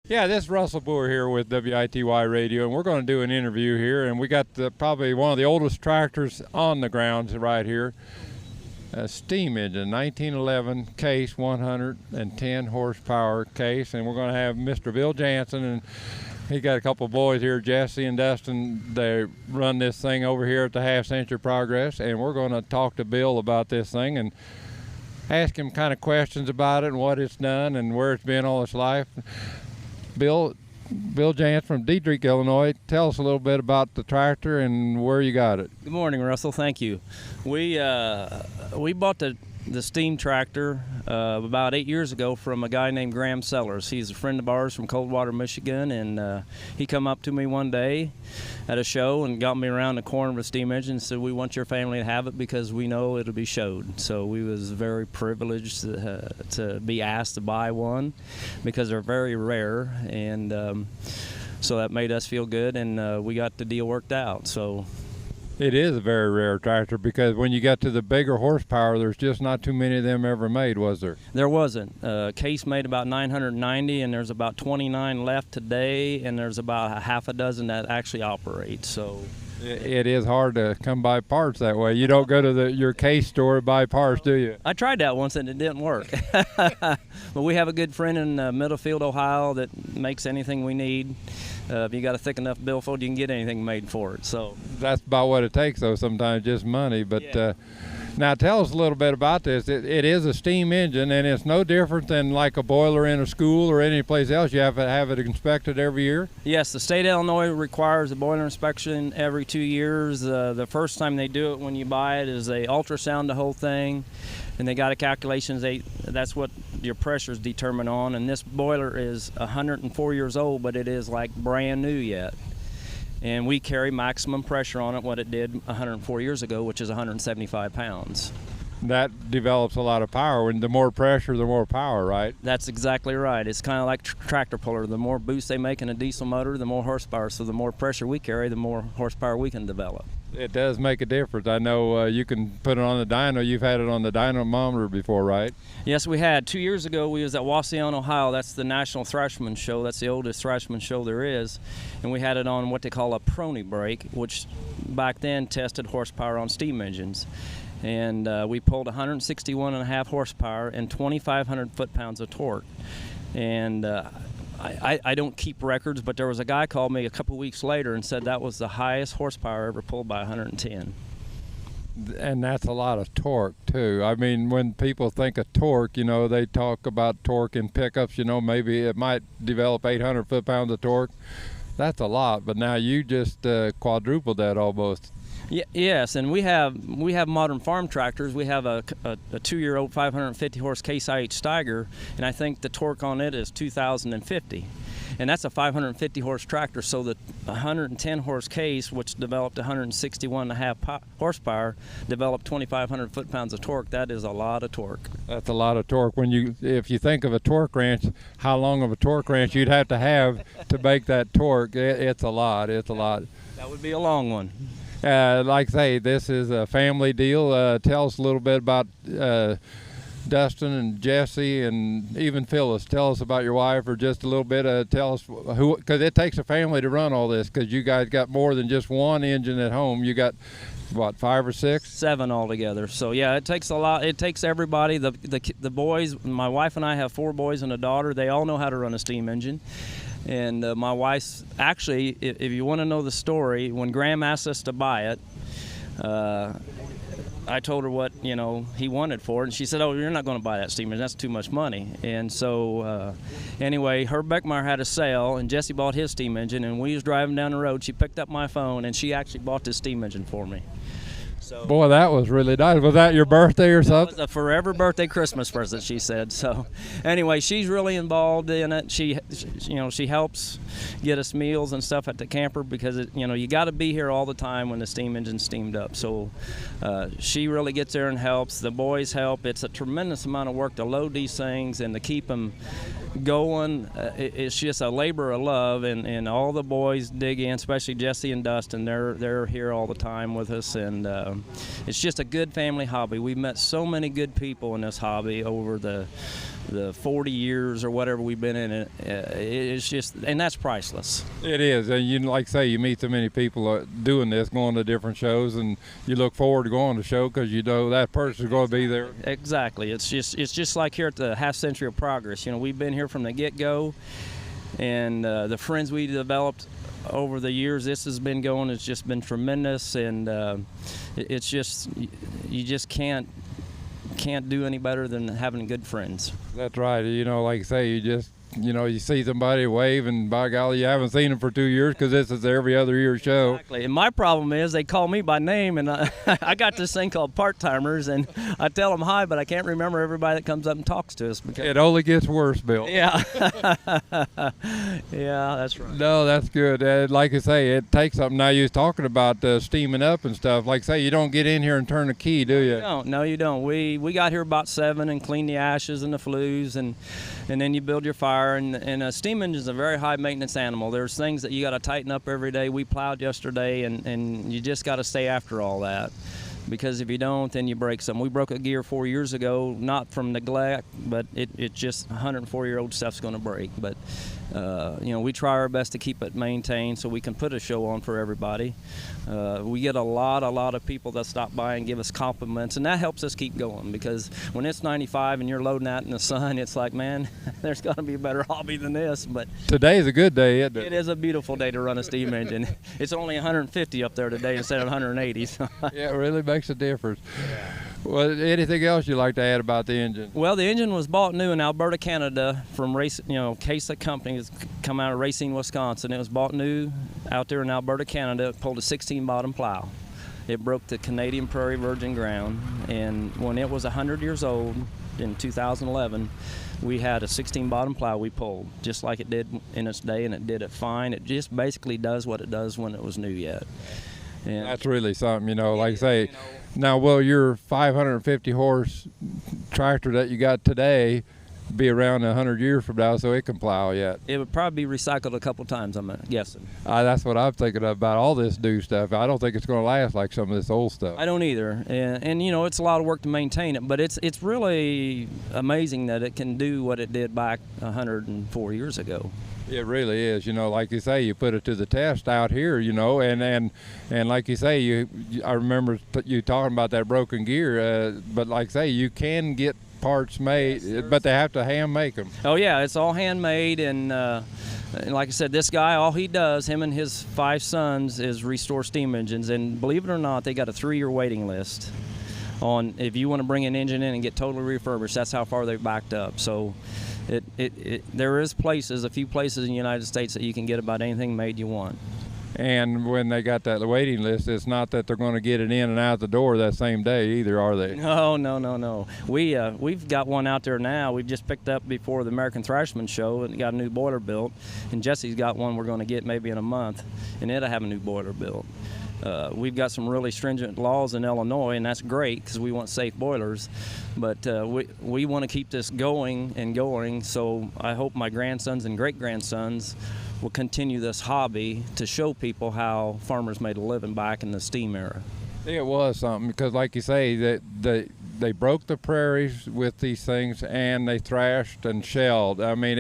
Yeah, this is Russell Buhr here with WITY Radio, and we're going to do an interview here. And we got probably one of the oldest tractors on the grounds right here, a steam engine, 1911 case, 110 horsepower case. And we're going to have Mr. Bill Jansen, and he got a couple of boys here, Jesse and Dustin. They run this thing over here at the Half Century Progress, and we're going to talk to Bill about this thing and ask him kind of questions about it and what it's done and where it's been all its life. Bill Jansen from Dieterich, Illinois. Tell us a little bit about the tractor and where you got it. Good morning, Russell. Thank you. We bought the steam tractor about 8 years ago from a guy named Graham Sellers. He's a friend of ours from Coldwater, Michigan, and he come up to me one day at a show and got me around the corner of a steam engine and said, "We want your family to have it because we know it'll be showed." So we was very privileged to be asked to buy one because they're very rare, and so that made us feel good, and we got the deal worked out. So. It is a very rare tractor because when you got to the bigger horsepower, there's just not too many of them ever made, was there? There wasn't. Case made about 990, and there's about 29 left today, and there's about a half a dozen that actually operate. So it is hard to come by parts that way. You don't go to your case store to buy parts, do you? I tried that once, and it didn't work. But we have a good friend in Middlefield, Ohio, that makes anything we need. If you got a thick enough billfold, you can get anything made for it. So that's about what it takes, though. Sometimes just money. But yeah. Now tell us a little bit about this. It is a steam engine, and it's no different than like a boiler in a school or any place else. You have to have it inspected every year. Yes, the state of Illinois requires a boiler inspection every 2 years. The first time they do it when you buy it is they ultrasound the whole thing, and they got a calculations. That's what your pressure is determined on. And this boiler is 104 years old, but it is like brand new yet. And we carry maximum pressure on it, what it did 104 years ago, which is 175 pounds. That develops a lot of power. And the more pressure, the more power, right? That's exactly right. It's kind of like tractor puller. The more boost they make in a diesel motor, the more horsepower. So the more pressure we carry, the more horsepower we can develop. It does make a difference. I know you can put it on the dyno. You've had it on the dynamometer before, right? Yes, we had. 2 years ago, we was at Wauseon, Ohio. That's the National Thrashman Show. That's the oldest Thrashman show there is. And we had it on what they call a prony brake, which back then tested horsepower on steam engines. And we pulled 161.5 horsepower and 2,500 foot-pounds of torque. And I don't keep records, but there was a guy called me a couple weeks later and said that was the highest horsepower ever pulled by 110. And that's a lot of torque, too. I mean, when people think of torque, you know, they talk about torque in pickups. You know, maybe it might develop 800 foot-pounds of torque. That's a lot, but now you just quadrupled that almost. Yes, and we have modern farm tractors. We have a 2-year-old 550 horse Case IH Steiger, and I think the torque on it is 2,050. And that's a 550 horse tractor, so the 110 horse Case, which developed 161.5 horsepower, developed 2,500 foot-pounds of torque. That is a lot of torque. That's a lot of torque. If you think of a torque wrench, how long of a torque wrench you'd have to make that torque, it's a lot. It's a lot. That would be a long one. Like I say, this is a family deal. Tell us a little bit about Dustin and Jesse and even Phyllis. Tell us about your wife, or just a little bit. Tell us who, because it takes a family to run all this, because you guys got more than just one engine at home. You got, what, 5 or 6? 7 altogether. So yeah, it takes a lot. It takes everybody. The boys, my wife and I have 4 boys and a daughter. They all know how to run a steam engine. And my wife's, actually, if you want to know the story, when Graham asked us to buy it, I told her what, he wanted for it, and she said, "Oh, you're not going to buy that steam engine. That's too much money." And so, anyway, Herb Beckmeyer had a sale, and Jesse bought his steam engine, and we was driving down the road. She picked up my phone, and she actually bought this steam engine for me. So, boy, that was really nice. Was that your birthday or something? It was a forever birthday Christmas present, she said. So anyway, she's really involved in it. She helps get us meals and stuff at the camper, because you got to be here all the time when the steam engine's steamed up. So she really gets there and helps. The boys help. It's a tremendous amount of work to load these things and to keep them going. It's just a labor of love, and all the boys dig in, especially Jesse and Dustin. They're here all the time with us, and it's just a good family hobby. We've met so many good people in this hobby over the 40 years or whatever we've been in it. It's just, and that's priceless. It is, and you like say you meet so many people doing this, going to different shows, and you look forward to going to the show because you know that person's going to be there. Exactly. It's just like here at the Half Century of Progress. You know, we've been here from the get-go, and the friends we developed over the years this has been going, it's just been tremendous, and it's just, you just can't do any better than having good friends. That's right. You know, like I say, you just, you know, you see somebody wave, and by golly, you haven't seen them for 2 years because this is every other year show. Exactly. And my problem is they call me by name, and I got this thing called part-timers, and I tell them hi, but I can't remember everybody that comes up and talks to us. Because it only gets worse, Bill. Yeah. Yeah, that's right. No, that's good. Like I say, it takes something. Now you was talking about steaming up and stuff. Like I say, you don't get in here and turn the key, do you? No, you don't. We got here about 7 and clean the ashes and the flues, and then you build your fire. And a steam engine is a very high maintenance animal. There's things that you got to tighten up every day. We plowed yesterday, and you just got to stay after all that, because if you don't, then you break something. We broke a gear 4 years ago, not from neglect, but it just 104-year-old stuff's going to break. But you know, we try our best to keep it maintained so we can put a show on for everybody. We get a lot of people that stop by and give us compliments, and that helps us keep going, because when it's 95 and you're loading that in the sun, it's like, man, there's got to be a better hobby than this. But today's a good day, isn't it? It is a beautiful day to run a steam engine. It's only 150 up there today instead of 180. So. Yeah, it really makes a difference. Yeah. Well, anything else you'd like to add about the engine? Well, the engine was bought new in Alberta, Canada, from Casa Company. It's come out of Racine, Wisconsin. It was bought new out there in Alberta, Canada. It pulled a 16-bottom plow. It broke the Canadian Prairie Virgin ground, and when it was 100 years old in 2011, we had a 16-bottom plow we pulled, just like it did in its day, and it did it fine. It just basically does what it does when it was new yet. And that's really something, you know, like I say. Now, will your 550 horse tractor that you got today be around 100 years from now so it can plow yet? It would probably be recycled a couple times, I'm guessing. That's what I'm thinking about all this new stuff. I don't think it's going to last like some of this old stuff. I don't either. And you know, it's a lot of work to maintain it, but it's really amazing that it can do what it did back 104 years ago. It really is, you know, like you say, you put it to the test out here, you know, and like you say, I remember you talking about that broken gear, but like I say, you can get parts made, yes, but they have to hand make them. Oh yeah, it's all handmade, and like I said, this guy, all he does, him and his 5 sons, is restore steam engines, and believe it or not, they got a 3-year waiting list on if you want to bring an engine in and get totally refurbished. That's how far they've backed up. So there is a few places in the United States that you can get about anything made you want. And when they got that waiting list, it's not that they're going to get it in and out the door that same day either, are they? No. We've got one out there now. We've just picked up before the American Thrashman show and got a new boiler built. And Jesse's got one we're going to get maybe in a month, and it'll have a new boiler built. We've got some really stringent laws in Illinois, and that's great because we want safe boilers. But we want to keep this going and going, so I hope my grandsons and great-grandsons will continue this hobby to show people how farmers made a living back in the steam era. It was something, because like you say, that they broke the prairies with these things, and they thrashed and shelled. I mean,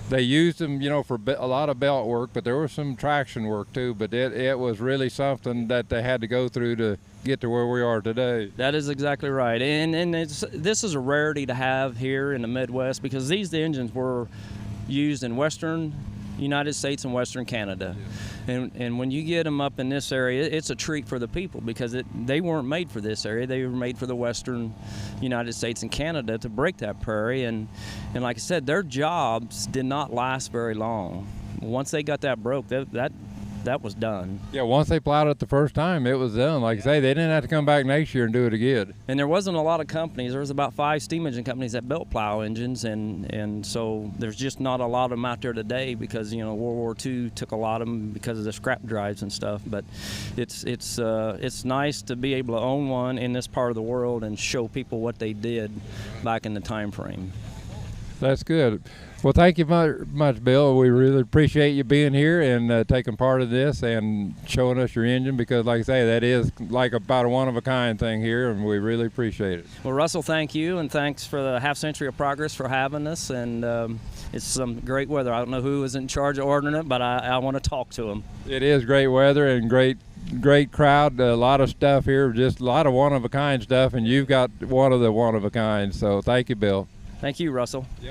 they used them, you know, for a lot of belt work, but there was some traction work too. But it was really something that they had to go through to get to where we are today. That is exactly right, and this is a rarity to have here in the Midwest, because the engines were used in western United States and western Canada. Yeah. And when you get them up in this area, it's a treat for the people, because they weren't made for this area. They were made for the western United States and Canada to break that prairie. And like I said, their jobs did not last very long. Once they got that broke, that was done. Yeah, once they plowed it the first time, it was done. Like I say, they didn't have to come back next year and do it again. And there wasn't a lot of companies. There was about 5 steam engine companies that built plow engines, and so there's just not a lot of them out there today, because, you know, World War II took a lot of them because of the scrap drives and stuff. But it's nice to be able to own one in this part of the world and show people what they did back in the time frame. That's good. Well, thank you much, Bill. We really appreciate you being here and taking part of this and showing us your engine, because, like I say, that is like about a one-of-a-kind thing here, and we really appreciate it. Well, Russell, thank you, and thanks for the Half Century of Progress for having us. And it's some great weather. I don't know who is in charge of ordering it, but I want to talk to them. It is great weather and great crowd. A lot of stuff here, just a lot of one-of-a-kind stuff, and you've got one of the one-of-a-kind. So thank you, Bill. Thank you, Russell. Yep.